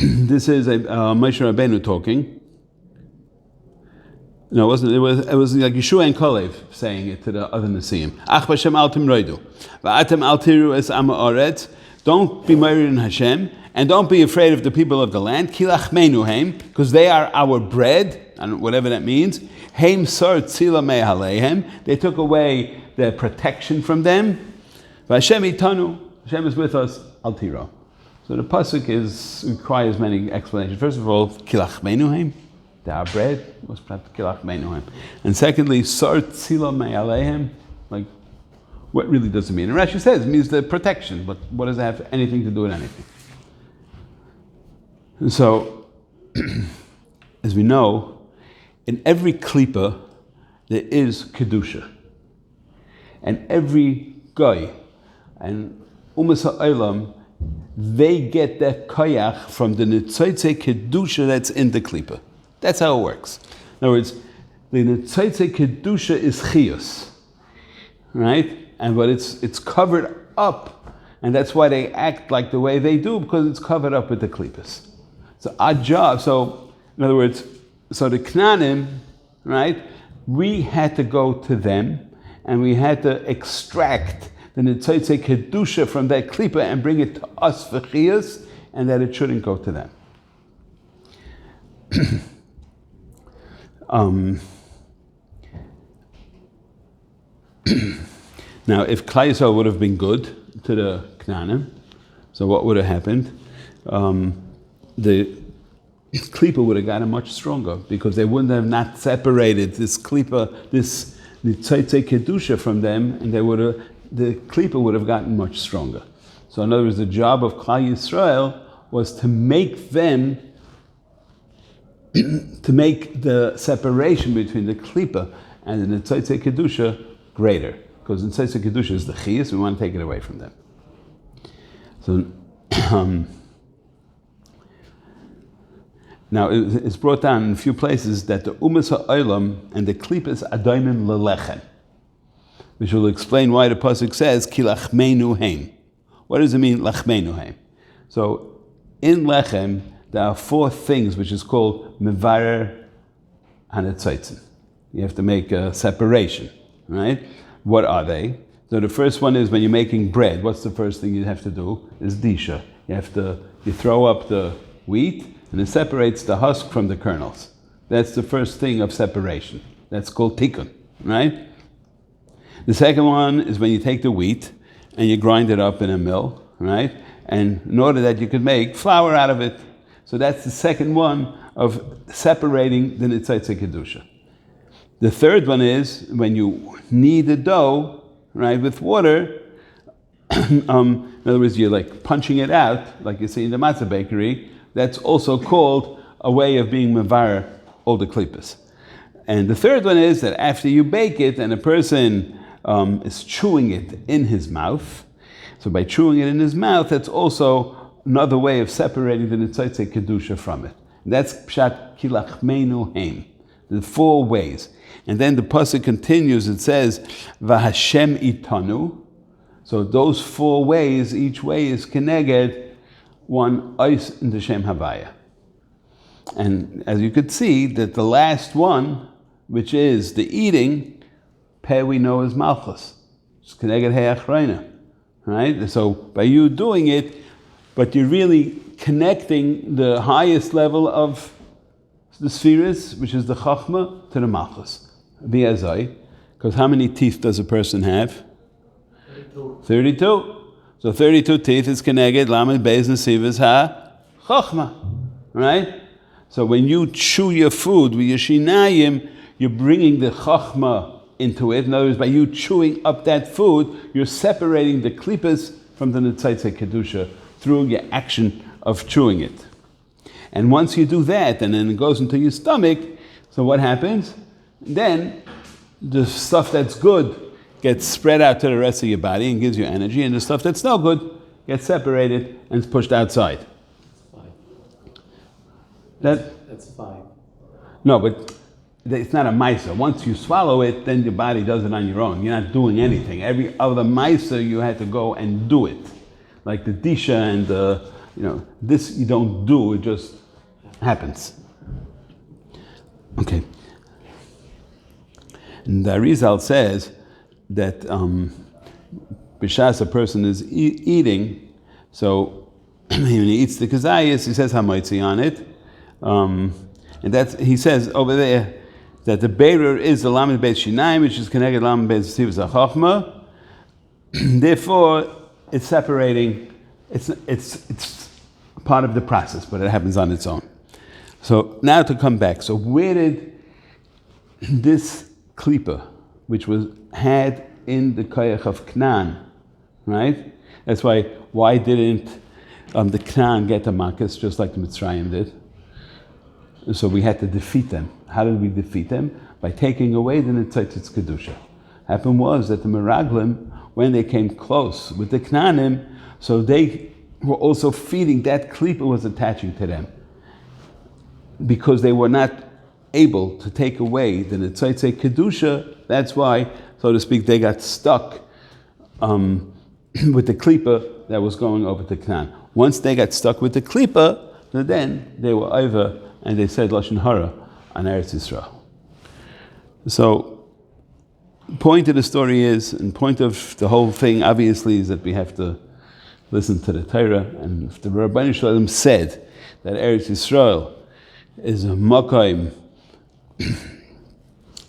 this is Moshe Rabbeinu talking. No, it wasn't. It was like Yeshua and Kalev saying it to the other Nesiim. Ach b'Hashem al timroidu, va'atem al tiru es am haaretz. Don't be married in Hashem, and don't be afraid of the people of the land. Kilachmenu heim, because they are our bread, and whatever that means. Heim sar tzila me'aleihem. They took away the protection from them. V'Hashem itanu. Hashem is with us. Al tiro. So the pasuk requires many explanations. First of all, kilachmenu heim. Our bread was kilach menuhem, and secondly, sar tzila me'aleihem. Like, what really does it mean? And Rashi says it means the protection, but what does it have anything to do with anything? And so, as we know, in every klipa there is kedusha, and every guy and umas ha'olam, they get that koyach from the nitzotze kedusha that's in the klipa. That's how it works. In other words, the Netzotze Kedusha is Chiyus, right? But it's covered up, and that's why they act like the way they do, because it's covered up with the Klippas. So our job, in other words, so the Knanim, right, we had to go to them, and we had to extract the Netzotze Kedusha from that Klippa and bring it to us for Chiyus, and that it shouldn't go to them. Now, if Klal Yisrael would have been good to the Knanim, so what would have happened? The Klippa would have gotten much stronger, because they wouldn't have not separated this Klippa, this Nitzotze Kedusha from them, and the Klippa would have gotten much stronger. So in other words, the job of Klal Yisrael was to make them to make the separation between the Klippa and the Netzotze Kedusha greater. Because Netzotze Kedusha is the Chiyus, we want to take it away from them. So, now it's brought down in a few places that the Umas Ha'olam and the Klippas Adoimim Lelechem, which will explain why the pasuk says Ki Lachmeinu Heim. What does it mean, Lachmeinu Heim? So, in Lechem, there are 4 things which is called mevarer hanetzotzen. You have to make a separation, right? What are they? So the first one is when you're making bread. What's the first thing you have to do? Is disha. You throw up the wheat, and it separates the husk from the kernels. That's the first thing of separation. That's called tikkun, right? The second one is when you take the wheat and you grind it up in a mill, right? And in order that you could make flour out of it. So that's the second one of separating the Netzotze Kedusha. The third one is when you knead the dough, right, with water. In other words, you're like punching it out, like you see in the matzah bakery. That's also called a way of being mevar all the klippas. And the third one is that after you bake it and a person is chewing it in his mouth, so by chewing it in his mouth, that's also another way of separating the Netzotze Kedusha from it. And that's Pshat Kilachmenu Heim. The 4 ways. And then the pasuk continues, it says, V'Hashem itanu. So those 4 ways, each way is keneged one ois in the Shem Havaya. And as you could see, that the last one, which is the eating, peh we know is Malchus. It's keneged he'achreina. Right? So by you doing it, but you're really connecting the highest level of the spheres, which is the Chachma, to the Malchus. Bi'azai. Because how many teeth does a person have? 32. So 32 teeth is Keneged, Lamed, Beis, Nesivas, Ha, Chachma. Right? So when you chew your food with your shinayim, you're bringing the Chachma into it. In other words, by you chewing up that food, you're separating the klippas from the Netzotze Kedusha through your action of chewing it. And once you do that, and then it goes into your stomach, so what happens? Then the stuff that's good gets spread out to the rest of your body and gives you energy, and the stuff that's no good gets separated and is pushed outside. That's 5. No, but it's not a maisa. Once you swallow it, then your body does it on your own. You're not doing anything. Every other maisa you had to go and do it. Like the disha and the this you don't do, it just happens. Okay. And the Arizal says that b'shas a person is eating, so when he eats the kazayas, he says hamaitzi on it, and he says over there that the bearer is the lamed beis shinayim, which is connected lamed beis sivas hachachma. Therefore, it's separating. It's part of the process, but it happens on its own. So now to come back. So where did this klipa, which was had in the koyach of Canaan, right? That's why didn't the Canaan get the makas just like the Mitzrayim did? So we had to defeat them. How did we defeat them? By taking away the Netzitzitz Kedusha. Happened was that the Meraglim, when they came close with the Knaanim, so they were also feeding, that klipa was attaching to them. Because they were not able to take away the Netzitzei Kedusha, that's why, so to speak, they got stuck with the klipa that was going over to Canaan. Once they got stuck with the klipa, then they were over and they said Lashon Hara on Eretz Yisrael. So, point of the story is, and point of the whole thing obviously is that we have to listen to the Torah, and if the Rabbeinu Shalom said that Eretz Yisrael is a Makayim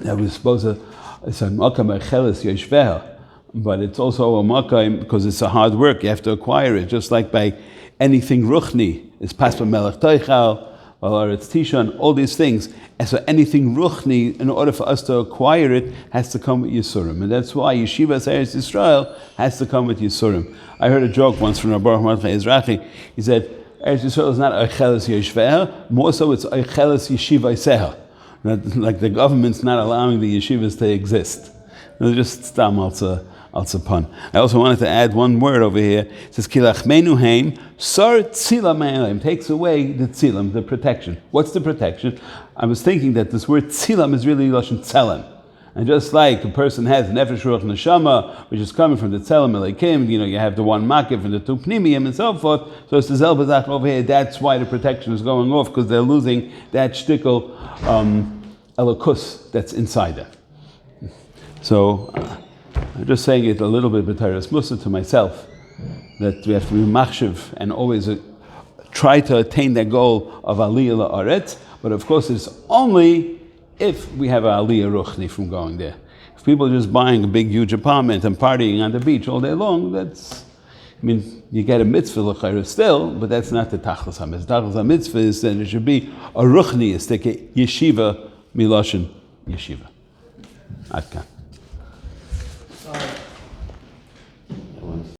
that was supposed to, it's a Makayim Echeles Yeshveha, but it's also a Makayim because it's a hard work, you have to acquire it, just like by anything Ruchni, is Paspa Melech Toichal, or it's Tishan, all these things. And so anything Ruchni, in order for us to acquire it, has to come with Yisurim. And that's why Yeshiva Eretz Yisrael has to come with Yisurim. I heard a joke once from Rabbi Mordechai Ezrachi. He said, Eretz Yisrael is not Eicheles Yeshveha, more so it's Eicheles Yeshiva Iseha. Like the government's not allowing the yeshivas to exist. It's just stam also pun. I also wanted to add one word over here. It says, Kilachmenu heim, sar tzila me'elim, takes away the tzilam, the protection. What's the protection? I was thinking that this word tzilam is really Lashon tzelem. And just like a person has nefesh ruach neshama, which is coming from the tzelem elikim, you have the one makif and the two pnimiyim and so forth. So it's the zelbazach over here. That's why the protection is going off, because they're losing that shtickle elokus that's inside them. So I'm just saying it a little bit b'tayras musa to myself, that we have to be machshav and always try to attain that goal of aliyah la'aretz. But of course, it's only if we have an aliyah ruchni from going there. If people are just buying a big, huge apartment and partying on the beach all day long, you get a mitzvah l'chayra still, but that's not the tachlis hamitzvah. Tachlis hamitzvah is that it should be a ruchni, it's like a yeshiva miloshin yeshiva. Adkan.